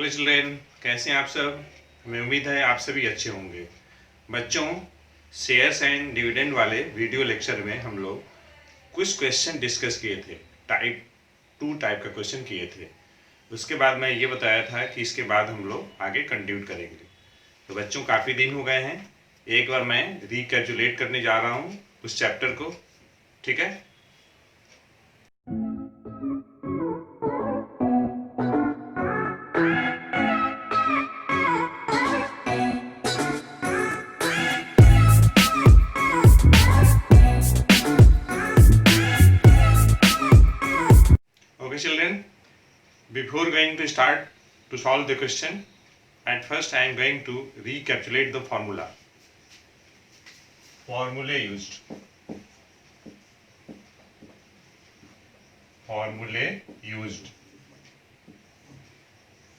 Hello children, कैसे हैं आप सब। हमें उम्मीद है आप सभी अच्छे होंगे। बच्चों, शेयर्स एंड डिविडेंड वाले वीडियो लेक्चर में हम लोग कुछ क्वेश्चन डिस्कस किए थे। टाइप का क्वेश्चन किए थे। उसके बाद मैं ये बताया था कि इसके बाद हम लोग आगे कंटिन्यू करेंगे। तो बच्चों, काफ़ी दिन हो गए हैं। एक बार मैं रिकैप्चुलेट करने जा रहा हूँ उस चैप्टर को। ठीक है। Okay children, before going to start to solve the question, at first I am going to recapitulate the formula. Formulae used.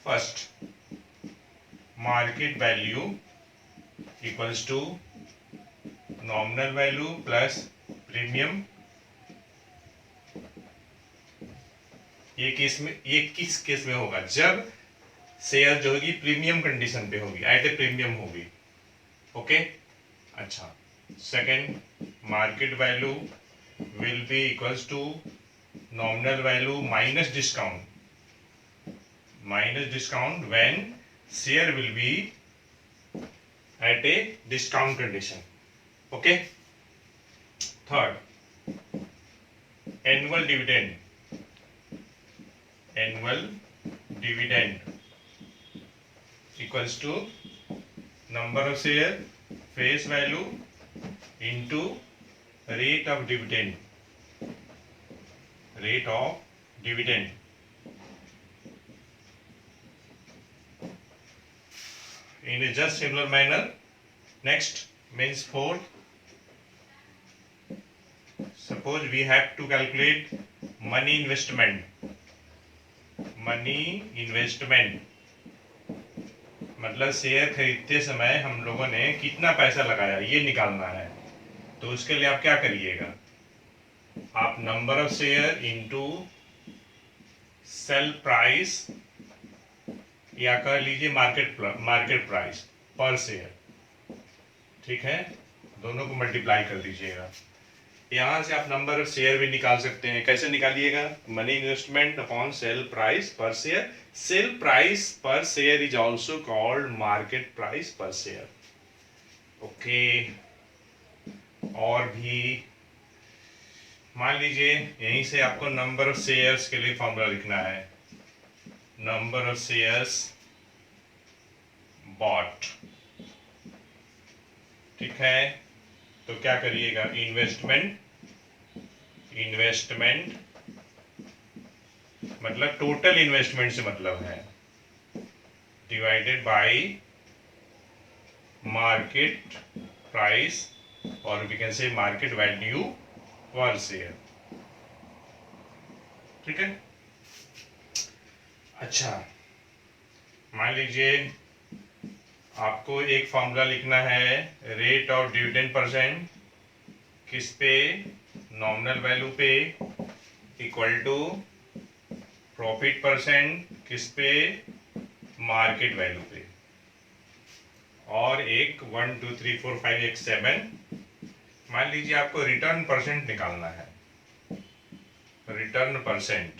First, market value equals to nominal value plus premium. ये किस case में होगा? जब share जो होगी premium condition पे होगी, at a premium होगी। ओके। अच्छा, second, market value will be equals to nominal value minus discount when share will be at a discount condition. Okay. Third, annual dividend equals to number of share face value into rate of dividend in a just similar manner. Next means fourth, suppose we have to calculate money investment मतलब share खरीदते समय हम लोगों ने कितना पैसा लगाया ये निकालना है। तो उसके लिए आप क्या करिएगा, आप number of share into sale price या कह लीजिए मार्केट प्राइस पर शेयर। ठीक है, दोनों को मल्टीप्लाई कर दीजिएगा। यहां से आप नंबर ऑफ शेयर भी निकाल सकते हैं। कैसे निकालिएगा? Money investment upon sale price per share. Sale price per share is also called market price per share. Okay. और भी मान लीजिए यहीं से आपको नंबर ऑफ शेयर्स के लिए फॉर्मूला लिखना है। Number of shares bot. ठीक है, तो क्या करिएगा, इन्वेस्टमेंट मतलब टोटल इन्वेस्टमेंट से मतलब है, डिवाइडेड बाय मार्केट प्राइस और we can say market value per share. ठीक है। अच्छा, मान लीजिए आपको एक फॉर्मूला लिखना है, रेट ऑफ डिविडेंड परसेंट किस पे, नॉमिनल वैल्यू पे, इक्वल टू प्रॉफिट परसेंट किस पे, मार्केट वैल्यू पे। और एक 1 2 3 4 5 एक 7, मान लीजिए आपको रिटर्न परसेंट निकालना है। रिटर्न परसेंट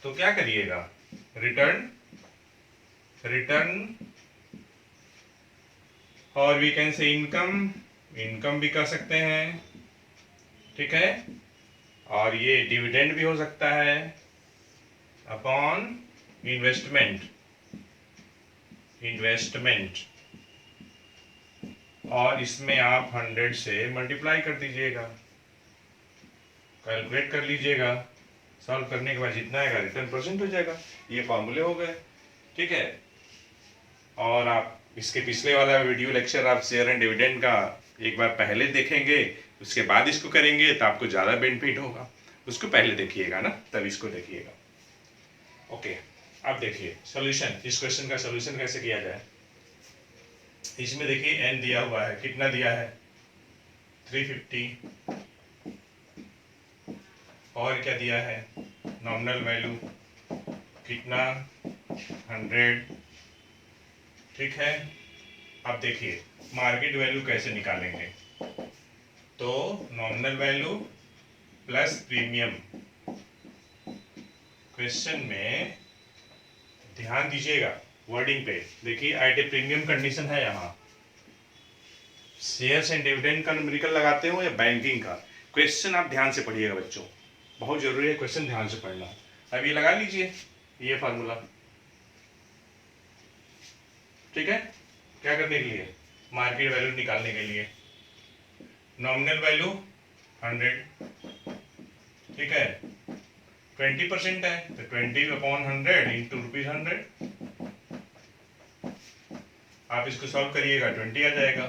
तो क्या करिएगा, रिटर्न और वी कैन से इनकम भी कर सकते हैं। ठीक है। और ये डिविडेंड भी हो सकता है अपॉन इन्वेस्टमेंट और इसमें आप 100 से मल्टीप्लाई कर दीजिएगा, कैलकुलेट कर लीजिएगा। सॉल्व करने के बाद जितना आएगा रिटर्न परसेंट हो जाएगा। ये फॉर्मूले हो गए। ठीक है। और आप इसके पिछले वाला वीडियो लेक्चर आप शेयर एंड डिविडेंड का एक बार पहले देखेंगे, उसके बाद इसको करेंगे तो आपको ज़्यादा बेनिफिट होगा। उसको पहले देखिएगा ना, तब इसको देखिएगा। ओके, अब देखिए सॉल्यूशन, इस क्वेश्चन का सॉल्यूशन कैसे किया जाए। इसमें देखिए एन दिया हुआ है, कितना दिया है 350, और क्या दिया है नॉमिनल वैल्यू कितना 100, ठीक है। अब देखिए मार्केट वैल्यू कैसे निकालेंगे, तो nominal value plus premium. Question में ध्यान दीजिएगा वर्डिंग पे, देखिए एट ए प्रीमियम कंडीशन है यहाँ, शेयर्स एंड डिविडेंड का न्यूमेरिकल लगाते हो या बैंकिंग का। क्वेश्चन आप ध्यान से पढ़िएगा बच्चों, बहुत जरूरी है क्वेश्चन ध्यान से पढ़ना। अब ये लगा लीजिए ये फार्मूला, ठीक है। क्या करने के लिए, मार्केट वैल्यू निकालने के लिए। नॉमिनल वैल्यू 100, ठीक है, 20% है तो 20/100 इंटू ₹100। आप इसको सॉल्व करिएगा 20 आ जाएगा,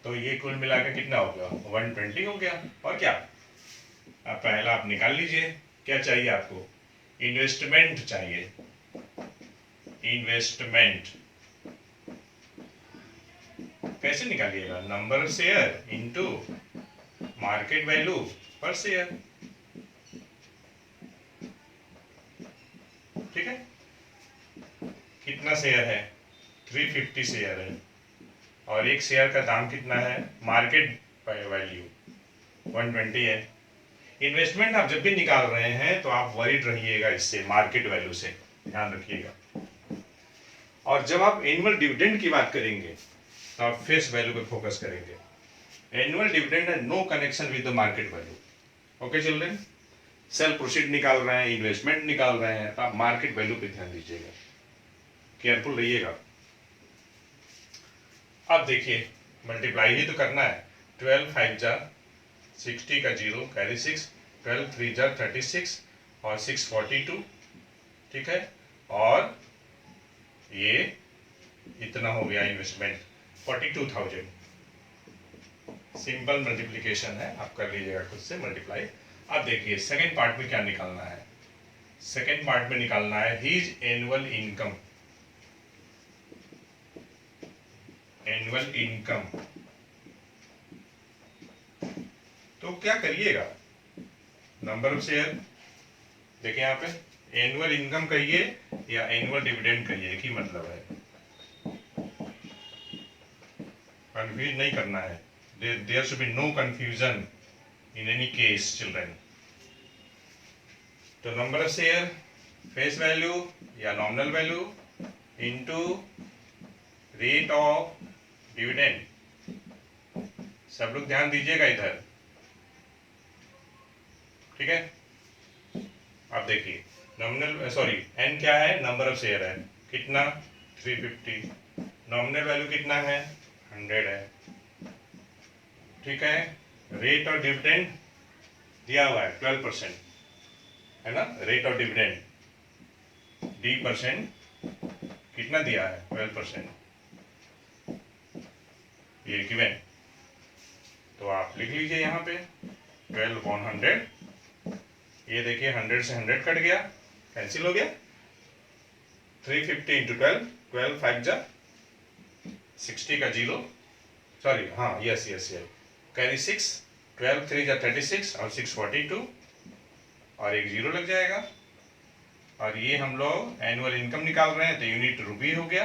तो ये कुल मिलाकर कितना हो गया, 120 हो गया। और क्या, अब पहला आप निकाल लीजिए, क्या चाहिए आपको, इन्वेस्टमेंट चाहिए, इन्वेस्टमेंट। कैसे निकालिएगा, number of share into market value per share, ठीक है। कितना शेयर है, 350 शेयर है, और एक शेयर का दाम कितना है, मार्केट वैल्यू 120 है। इन्वेस्टमेंट आप जब भी निकाल रहे हैं तो आप वरीड रहिएगा इससे, मार्केट वैल्यू से, ध्यान रखिएगा। और जब आप एनुअल डिविडेंड की बात करेंगे तो आप फेस वैल्यू पे फोकस करेंगे। एनुअल डिविडेंड है no connection with the market value. Okay children, sell proceed निकाल रहे हैं, इन्वेस्टमेंट निकाल रहे हैं, तो आप मार्केट वैल्यू पे ध्यान दीजिएगा, केयरफुल रहिएगा। अब देखिए मल्टीप्लाई ही तो करना है, 12 5 जा 60 का 0 कैरी 6, 12 3 जा 36 और 6 42, ठीक है। और ये इतना हो गया इन्वेस्टमेंट 42,000। सिंपल मल्टीप्लिकेशन है, आप कर लीजिएगा खुद से मल्टीप्लाई। अब देखिए सेकेंड पार्ट में क्या निकालना है, सेकेंड पार्ट में निकालना है his annual income, annual income. तो क्या करिएगा, नंबर ऑफ शेयर, देखिए यहाँ पे एनुअल इनकम कहिए या एनुअल डिविडेंड कहिए, एक ही मतलब है, कंफ्यूज नहीं करना है। There should be no confusion in any case children. तो number of share, face value या nominal value into rate of dividend. सब लोग ध्यान दीजिएगा इधर, ठीक है। अब देखिए नॉमिनल सॉरी एन क्या है, नंबर ऑफ शेयर है, कितना 350, नॉमिनल वैल्यू कितना है 100 है, ठीक है। रेट ऑफ डिविडेंड दिया हुआ है 12%, है ना, रेट ऑफ डिविडेंड D%, कितना दिया है 12%, ये गिवन। तो आप लिख लीजिए यहाँ पे 12/100, ये देखिए 100 से 100 कट गया, कैंसिल हो गया, 350 इंटू 12, 12 5 जा 60 का 0, सॉरी हाँ यस यस यस, कैरी 6, 12 3 जा 36 और 6 42 और एक 0 लग जाएगा। और ये हम लोग एनुअल इनकम निकाल रहे हैं तो यूनिट रुपी हो गया।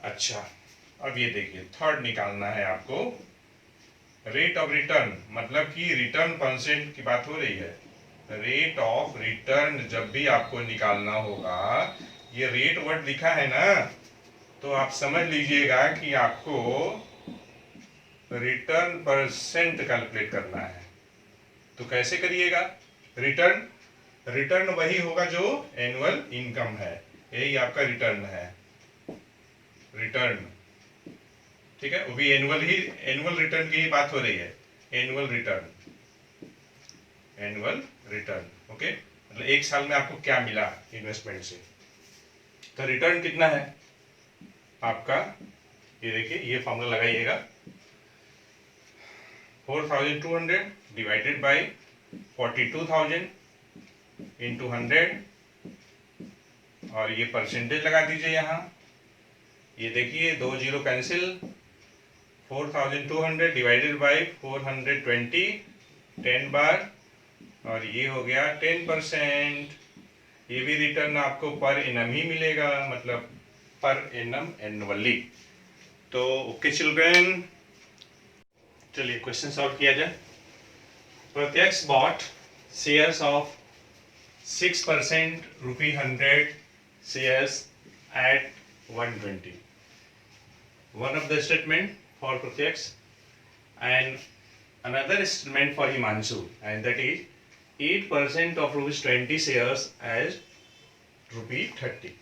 अच्छा अब ये देखिए थर्ड निकालना है आपको, रेट ऑफ रिटर्न, मतलब कि रिटर्न परसेंट की बात हो रही है। रेट ऑफ रिटर्न जब भी आपको निकालना होगा, ये रेट वर्ड लिखा है ना, तो आप समझ लीजिएगा कि आपको रिटर्न परसेंट कैलकुलेट करना है। तो कैसे करिएगा, रिटर्न, रिटर्न वही होगा जो एनुअल इनकम है, यही आपका रिटर्न है, रिटर्न, ठीक है। वो भी एनुअल ही, एनुअल रिटर्न की ही बात हो रही है, annual return, annual return, okay. मतलब एक साल में आपको क्या मिला इन्वेस्टमेंट से। तो रिटर्न कितना है आपका, ये देखिए ये फॉर्मूला लगाइएगा, 4200 डिवाइडेड बाय 42,000 इंटू 100, और ये परसेंटेज लगा दीजिए यहाँ, ये देखिए 2 0 कैंसिल, 4200 डिवाइडेड बाय 420 10 बार, और ये हो गया 10%। ये भी रिटर्न आपको पर एनम ही मिलेगा, मतलब पर एनम एनुअली। तो ओके चिल्ड्रन, चलिए क्वेश्चन सॉल्व किया जाए। प्रत्यक्ष bot shares of 6% ₹100 shares at 120. One of the statement for Pratyaksh and another statement for Himanshu, and that is 8% of ₹20 shares as ₹30.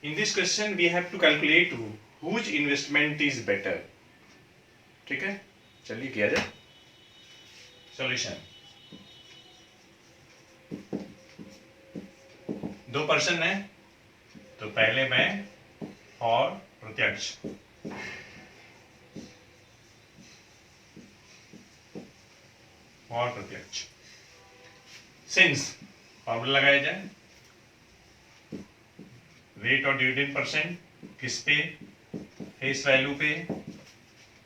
In this question we have to calculate whose investment is better. ठीक है, चलिए किया जाए solution. 2 person है, तो पहले मैं और प्रत्यक्ष। और प्रत्यक्ष सिंस फॉर्मूला लगाया जाए, रेट और डिविडेंड परसेंट किस पे, फेस वैल्यू पे,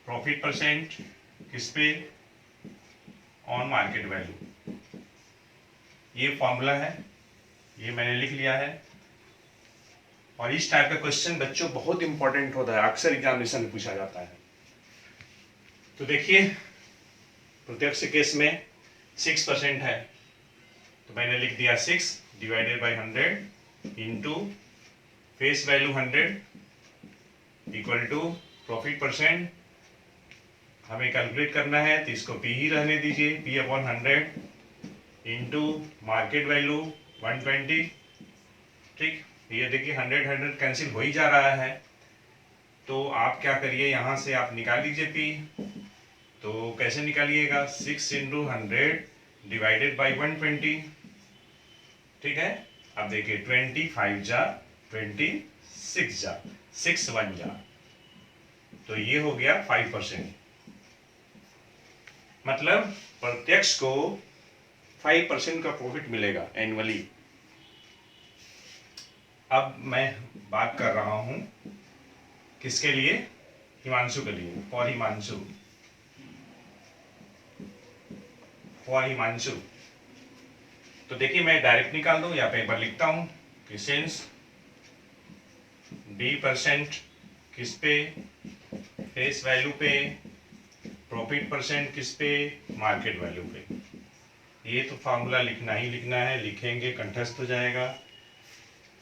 प्रॉफिट परसेंट किस पे, ऑन मार्केट वैल्यू। ये फॉर्मूला है, ये मैंने लिख लिया है। और इस टाइप का क्वेश्चन बच्चों बहुत इंपॉर्टेंट होता है, अक्सर एग्जामिनेशन में पूछा जाता है। तो देखिए प्रत्यक्ष केस में 6% है, तो मैंने लिख दिया 6 divided by 100 into face value 100 equal to profit percent. हमें कैलकुलेट करना है तो इसको पी ही रहने दीजिए, P upon 100 into market value 120। ठीक, ये देखिए 100 कैंसिल हो ही जा रहा है, तो आप क्या करिए, यहाँ से आप निकाल लीजिए पी। तो कैसे निकालिएगा, 6 इंटू 100 डिवाइडेड बाई 120। ठीक है, अब देखिए 25 जा 26 जा 6 1 जा, तो ये हो गया 5%। मतलब प्रत्यक्ष को 5% का प्रॉफिट मिलेगा एनुअली। अब मैं बात कर रहा हूं किसके लिए, हिमांशु के लिए, फॉर हिमांशु। फॉर हिमांशु तो देखिए मैं डायरेक्ट निकाल दूं या पेपर लिखता हूं कि सिंस D% किस पे, फेस वैल्यू पे, प्रॉफिट परसेंट किस पे, मार्केट वैल्यू पे। ये तो फॉर्मूला लिखना ही लिखना है, लिखेंगे कंठस्थ हो जाएगा।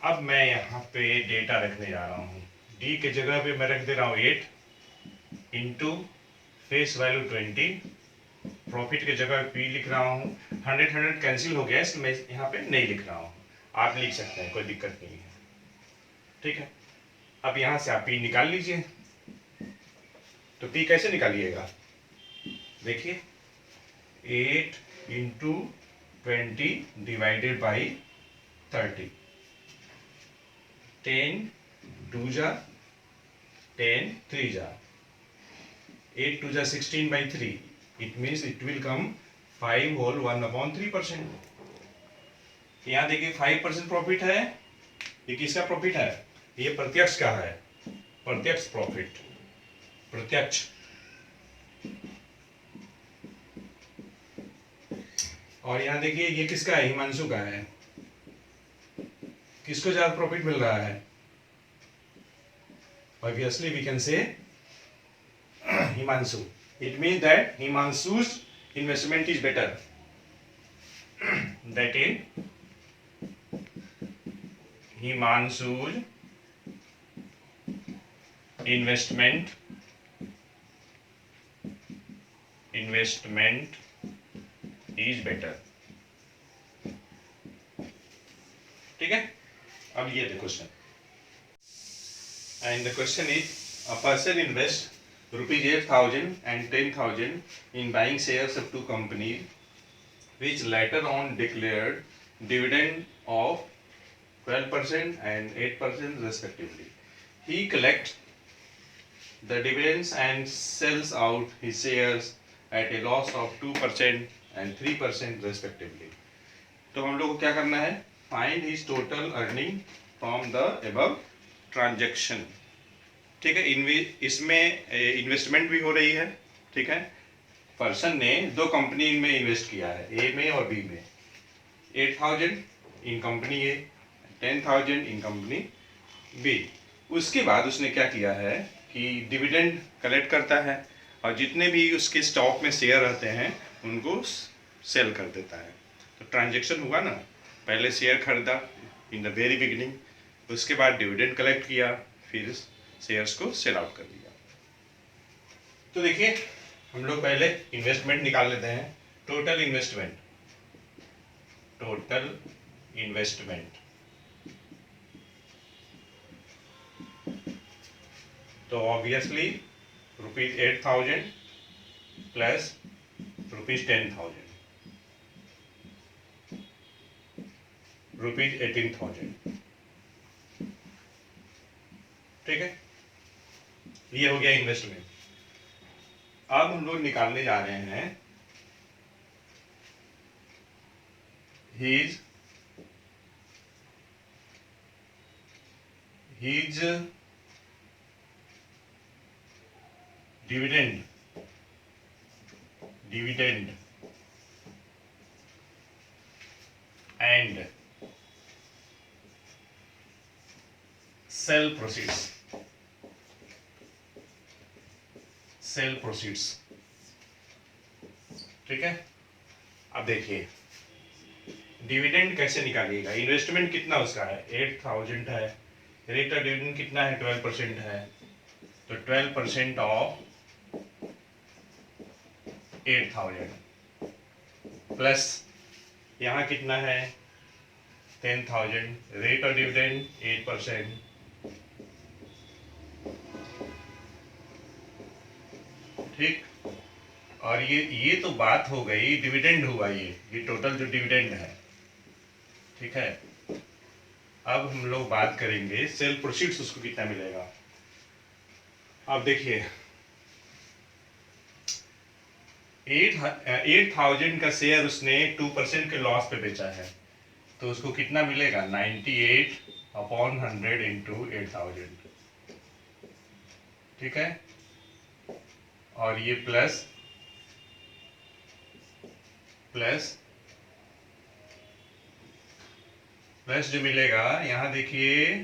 अब मैं यहाँ पे डेटा रखने जा रहा हूँ, डी के जगह पे मैं रख दे रहा हूँ 8 इंटू फेस वैल्यू 20, प्रॉफिट के जगह पी लिख रहा हूँ। 100 कैंसिल हो गया, इसलिए मैं यहाँ पे नहीं लिख रहा हूँ, आप लिख सकते हैं, कोई दिक्कत नहीं है। ठीक है, अब यहाँ से आप पी निकाल लीजिए। तो पी कैसे निकालिएगा, देखिए 8 इंटू 20 डिवाइडेड बाई 30, 10 2 जा 10 3 जा, 8 2 जा 16 by 3, it means it will come 5 whole 1/3%। यहाँ देखिए 5% प्रॉफिट है, ये किसका प्रॉफिट है, ये प्रत्यक्ष का है, प्रत्यक्ष प्रॉफिट, प्रत्यक्ष। और यहाँ देखिए ये किसका है, हिमांशु का है। किसको ज्यादा प्रॉफिट मिल रहा है, obviously we can say Himanshu. It means that Himanshu's investment is better. That is Himanshu's investment is better. ठीक है, अब ये देखो question, and the question is a person invests ₹8,000 and 10,000 in buying shares of two companies which later on declared dividend of 12% and 8% respectively. He collects the dividends and sells out his shares at a loss of 2% and 3% respectively. तो हम लोग को क्या करना है, find his total earning from the above transaction। ठीक है, इसमें इन्वेस्टमेंट भी हो रही है। ठीक है, पर्सन ने दो कंपनी में इन्वेस्ट किया है, ए में और बी में, 8,000 इन कंपनी ए, 10,000 इन कंपनी बी। उसके बाद उसने क्या किया है कि डिविडेंड कलेक्ट करता है और जितने भी उसके स्टॉक में शेयर रहते हैं उनको सेल कर देता है। तो ट्रांजैक्शन हुआ ना, पहले शेयर खरीदा इन द वेरी बिगिनिंग, उसके बाद डिविडेंड कलेक्ट किया, फिर शेयर्स को सेल आउट कर दिया। तो देखिए हम लोग पहले इन्वेस्टमेंट निकाल लेते हैं, टोटल इन्वेस्टमेंट। टोटल इन्वेस्टमेंट तो ऑब्वियसली ₹8,000 प्लस ₹10,000, ₹18,000। ठीक है, ये हो गया इन्वेस्टमेंट। अब हम लोग निकालने जा रहे हैं his dividend and sell proceeds. ठीक है, अब देखिए डिविडेंड कैसे निकालिएगा। इन्वेस्टमेंट कितना उसका है, 8,000 है, रेट ऑफ डिविडेंड कितना है, 12% है। तो 12% ऑफ 8,000 प्लस यहाँ कितना है 10,000, रेट ऑफ डिविडेंड 8%। ठीक, और ये तो बात हो गई, डिविडेंड हुआ ये टोटल जो डिविडेंड है। ठीक है, अब हम लोग बात करेंगे सेल प्रोसीड्स, उसको कितना मिलेगा। अब देखिए 8,000 का शेयर उसने 2% के लॉस पे बेचा है, तो उसको कितना मिलेगा 98/100 इंटू 8,000। ठीक है, और ये प्लस जो मिलेगा यहाँ देखिए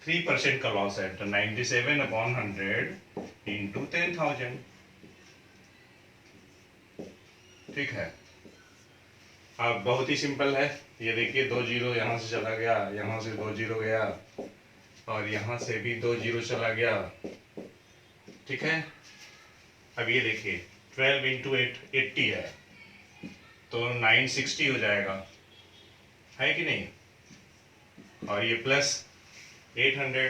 3% का लॉस है, तो 97/100 इंटू 10,000। ठीक है, अब बहुत ही सिंपल है, ये देखिए 2 जीरो यहाँ से चला गया, यहाँ से 2 जीरो गया, और यहाँ से भी 2 जीरो चला गया। ठीक है, अब ये देखिए 12 इंटू 80 है, तो 960 हो जाएगा, है कि नहीं। और ये प्लस 800,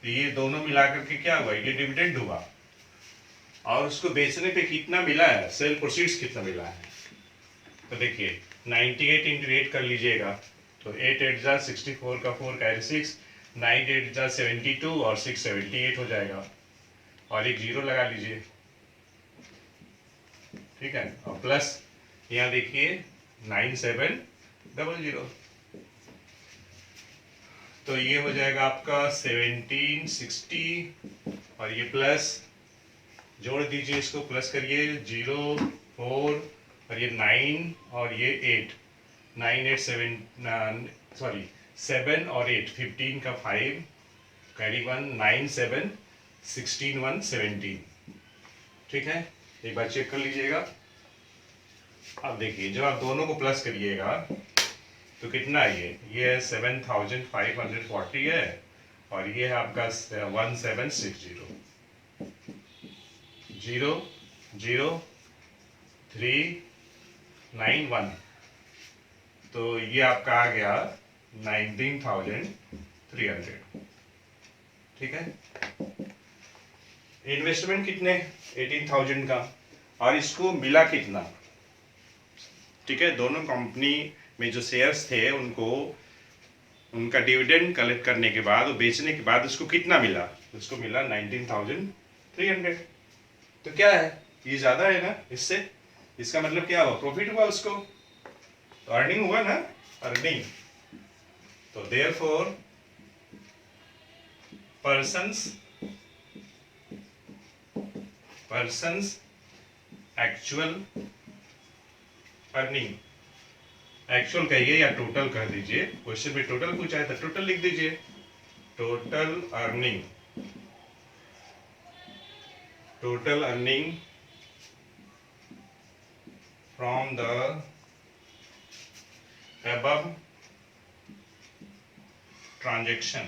तो ये दोनों मिलाकर के क्या हुआ, ये डिविडेंड हुआ। और उसको बेचने पे कितना मिला है, सेल प्रोसीड्स कितना मिला है। तो देखिए 98 इंटू 8 कर लीजिएगा, तो 8 8 जा 64 का 4 कैरी 6, 9 8 जा 72 और 6 78 हो जाएगा, और एक जीरो लगा लीजिए। ठीक है, और प्लस यहाँ देखिए 9700, तो ये हो जाएगा आपका 1760, और ये प्लस जोड़ दीजिए, इसको प्लस करिए, 0 4 और ये 9 और ये 8, 9 8 7 और 8, 15 का 5 कैरी 1, 9 7 16 1 17। ठीक है, एक बार चेक कर लीजिएगा। अब देखिए जब आप दोनों को प्लस करिएगा तो कितना है, ये 7,540 है, और ये है आपका 1760, 0 0 3 9 1, तो ये आपका आ गया 19,300। ठीक है, इन्वेस्टमेंट कितने 18,000 का, और इसको मिला कितना। ठीक है, दोनों कंपनी में जो शेयर्स थे उनको उनका डिविडेंड कलेक्ट करने के बाद और बेचने के बाद उसको कितना मिला, उसको मिला 19,300। तो क्या है, ये ज्यादा है ना, इससे इसका मतलब क्या हुआ, प्रॉफिट हुआ उसको, तो अर्निंग हुआ ना, अर्निंग। तो therefore persons actual earning actual कहिए या टोटल कह दीजिए, क्वेश्चन में टोटल पूछा है तो टोटल लिख दीजिए, total earning, total earning from the above transaction,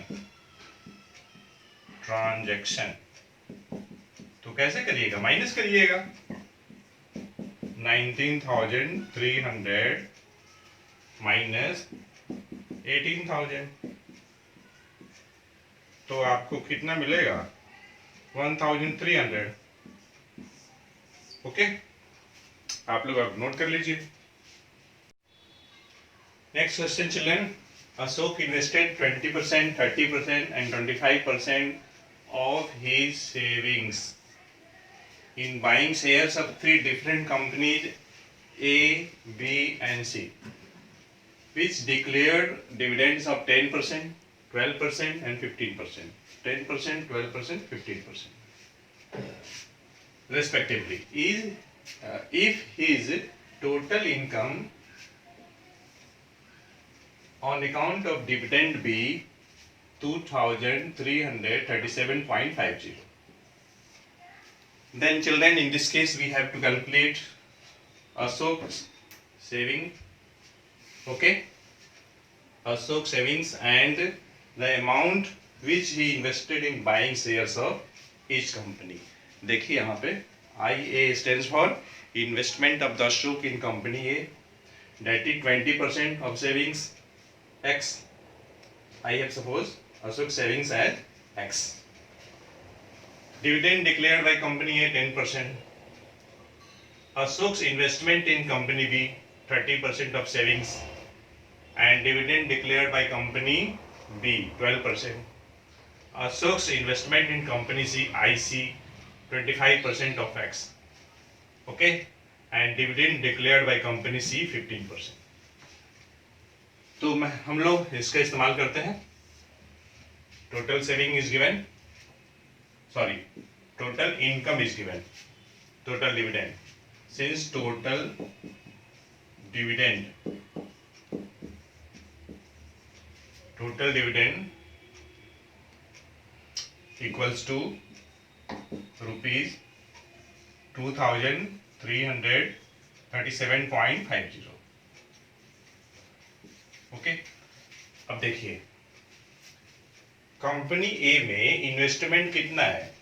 तो कैसे करिएगा, माइनस करिएगा, 19,300 माइनस 18,000, तो आपको कितना मिलेगा, 1,300। ओके, आप लोग अब नोट कर लीजिए। Next question children, Ashok invested 20%, 30% and 25% of his savings in buying shares of 3 different companies A, B and C, which declared dividends of 10%, 12% and 15%. 10%, 12%, 15% respectively. If his total income on account of dividend be 2,337.50. Then children, in this case we have to calculate Ashok's saving, okay, Ashok savings and the amount which he invested in buying shares of each company. देखिए यहाँ पे IA stands for investment of the Ashok in company A, that is 20% of savings X. I have supposed Ashok savings as X. Dividend declared by company A 10%. Ashok's investment in company B 30% of savings, and dividend declared by company B 12%. Ashok's investment in company C IC 25% of X. Okay, and dividend declared by company C 15%. तो हम लोग इसका इस्तेमाल करते हैं, total saving is given, sorry total income is given, total dividend, since total dividend equals to rupees 2,337.50। Okay, अब देखिए company ए में इन्वेस्टमेंट कितना है,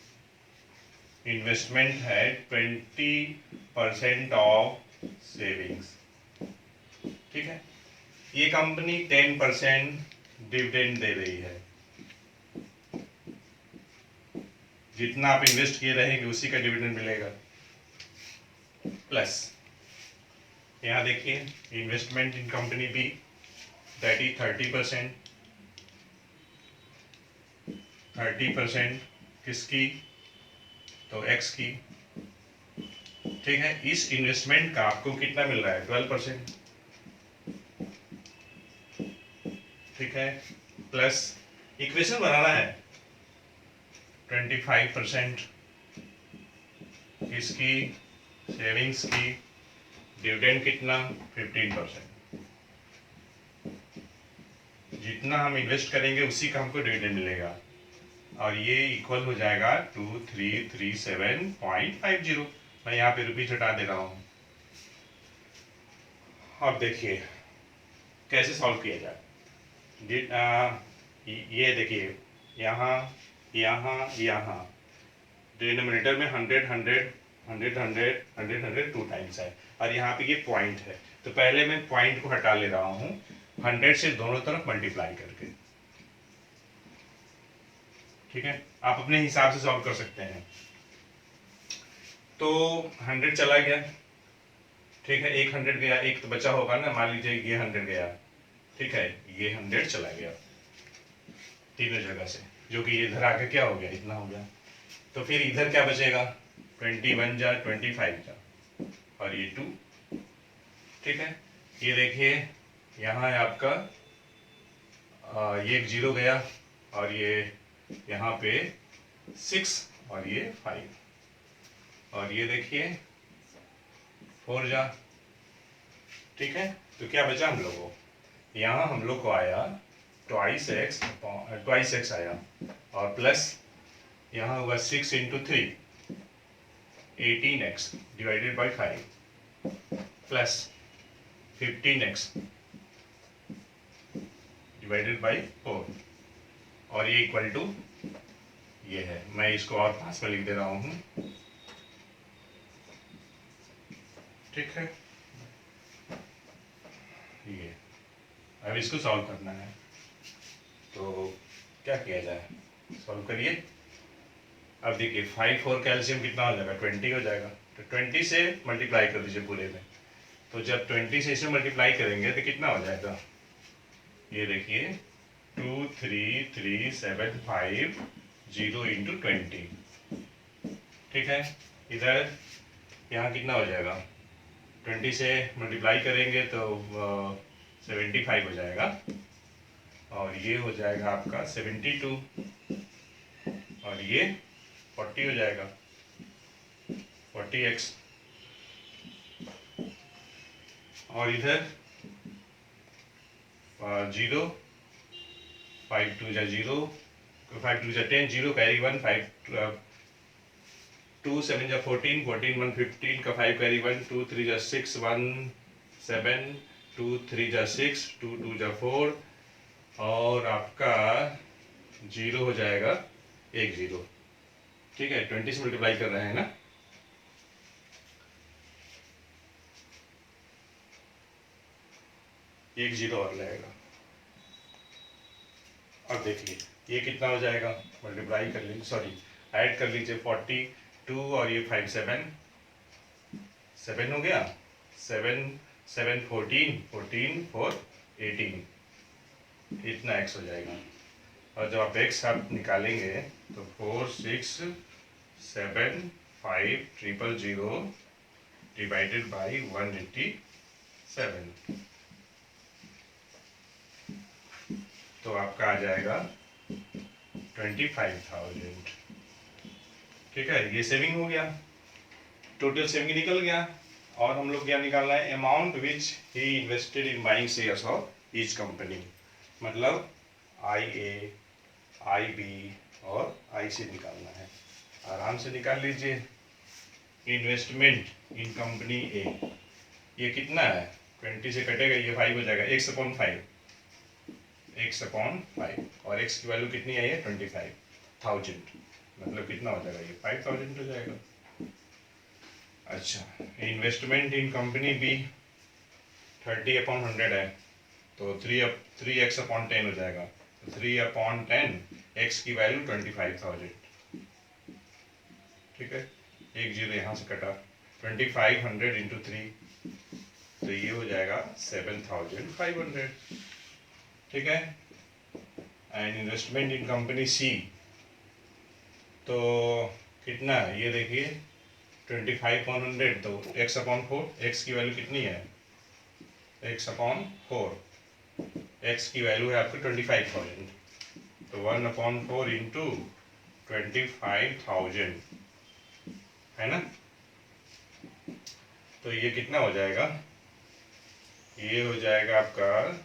इन्वेस्टमेंट है 20% ऑफ सेविंग्स, ठीक है, ये कंपनी 10% डिविडेंड दे रही है, जितना आप इन्वेस्ट किए रहेंगे उसी का डिविडेंड मिलेगा, प्लस यहाँ देखिए investment in company B that is 30% किसकी, तो X की, ठीक है, इस इन्वेस्टमेंट का आपको कितना मिल रहा है 12%, ठीक है, प्लस इक्वेशन बनाना है 25% किसकी, सेविंग्स की, डिविडेंड कितना 15%, जितना हम इन्वेस्ट करेंगे उसी का हमको डिविडेंड मिलेगा, और ये इक्वल हो जाएगा 2337.50। मैं यहाँ पे रुपीज हटा दे रहा हूँ। अब देखिए कैसे सॉल्व किया जाए, ये देखिए यहाँ यहाँ यहाँ डिनोमिनेटर में 100 100 100 100 100 100 2 टाइम्स है, और यहाँ पे ये पॉइंट है, तो पहले मैं पॉइंट को हटा ले रहा हूँ 100 से दोनों तरफ मल्टीप्लाई करके, ठीक है, आप अपने हिसाब से सॉल्व कर सकते हैं। तो 100 चला गया, ठीक है, एक 100 गया, एक तो बचा होगा ना, मान लीजिए ये 100 गया, ठीक है, ये 100 चला गया तीनों जगह से, जो कि ये इधर आके क्या हो गया, इतना हो गया, तो फिर इधर क्या बचेगा, 21 जा 25 जा और ये 2, ठीक है, ये देखिए यहाँ है आपका ये 0 गया, और ये यहाँ पे 6 और ये 5, और ये देखिए 4 जा, ठीक है, तो क्या बचा हम लोग को, यहाँ हम लोग को आया ट्वाइस एक्स आया, और प्लस यहाँ होगा 6 into 3 18x divided by 5 plus 15x divided by 4, और ये इक्वल टू ये है। मैं इसको और पास में लिख दे रहा हूँ, ठीक है। ये अब इसको सॉल्व करना है, तो क्या किया जाए, सॉल्व करिए। अब देखिए 5 और कैल्शियम कितना हो जाएगा, 20 हो जाएगा। तो 20 से मल्टीप्लाई कर दीजिए पूरे में। तो जब 20 से इसे मल्टीप्लाई करेंगे तो कितना हो जाएगा, ये देखिए 2 3 3 7 5 0 इंटू 20, ठीक है। इधर यहाँ कितना हो जाएगा, 20 से मल्टीप्लाई करेंगे तो 75 हो जाएगा, और ये हो जाएगा आपका 72, और ये 40 हो जाएगा, 40x, और इधर 0 5 2 जा 0, 5 2 जा 10, 0 कैरी 1, 5 2 7 जा 14, 14 1 15 का 5 कैरी 1, 2 3 जा 6 1 7, 2 3 जा 6, 2 2 जा 4, और आपका 0 हो जाएगा 1 0, ठीक है। 20 से मल्टीप्लाई कर रहे हैं ना, एक 0 और लगेगा। अब देखिए ये कितना हो जाएगा, मल्टीप्लाई कर लीजिए, सॉरी ऐड कर लीजिए, 42 और ये 5 7 हो गया, 7 7 14 14 4 18, इतना x हो जाएगा। और जब आप x आप निकालेंगे तो 4 6 7 5 0 0 डिवाइडेड बाई 187, तो आपका आ जाएगा 25,000, ठीक है। ये सेविंग हो गया, टोटल सेविंग निकल गया। और हम लोग क्या निकालना है, amount which he invested in buying shares of each company, मतलब IA IB और IC निकालना है। आराम से निकाल लीजिए। इन्वेस्टमेंट इन कंपनी A, ये कितना है, 20 से कटेगा ये 5 हो जाएगा, x/5, और x की वैल्यू कितनी आई है, 25,000, मतलब कितना हो जाएगा, ये 5,000 हो जाएगा। अच्छा, इन्वेस्टमेंट इन कंपनी B 30/100 है, तो 3x/10 हो जाएगा, तो 3/10, x की वैल्यू 25,000, ठीक है। एक 0 यहाँ से कटा, 2500 इंटू 3, तो ये हो जाएगा 7,500, ठीक है। And investment in company C, तो कितना है, ये देखिए 25/100, तो x/4, x की वैल्यू कितनी है, x/4, x की वैल्यू है आपकी 25,000, तो 1/4 इंटू 25,000 है ना। तो ये कितना हो जाएगा, ये हो जाएगा आपका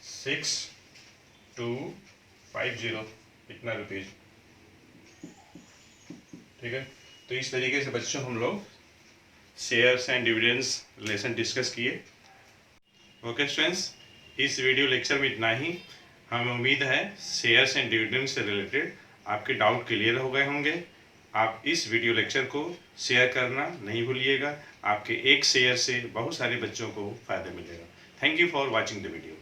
6250, इतना रुपीज, ठीक है। तो इस तरीके से बच्चों हम लोग shares and dividends lesson discuss किए। ओके स्टूडेंट्स, इस वीडियो लेक्चर में इतना ही। हमें उम्मीद है शेयर्स एंड डिविडेंड्स से रिलेटेड आपके डाउट क्लियर हो गए होंगे। आप इस वीडियो लेक्चर को शेयर करना नहीं भूलिएगा, आपके एक शेयर से बहुत सारे बच्चों को फ़ायदा मिलेगा। Thank you for watching the video.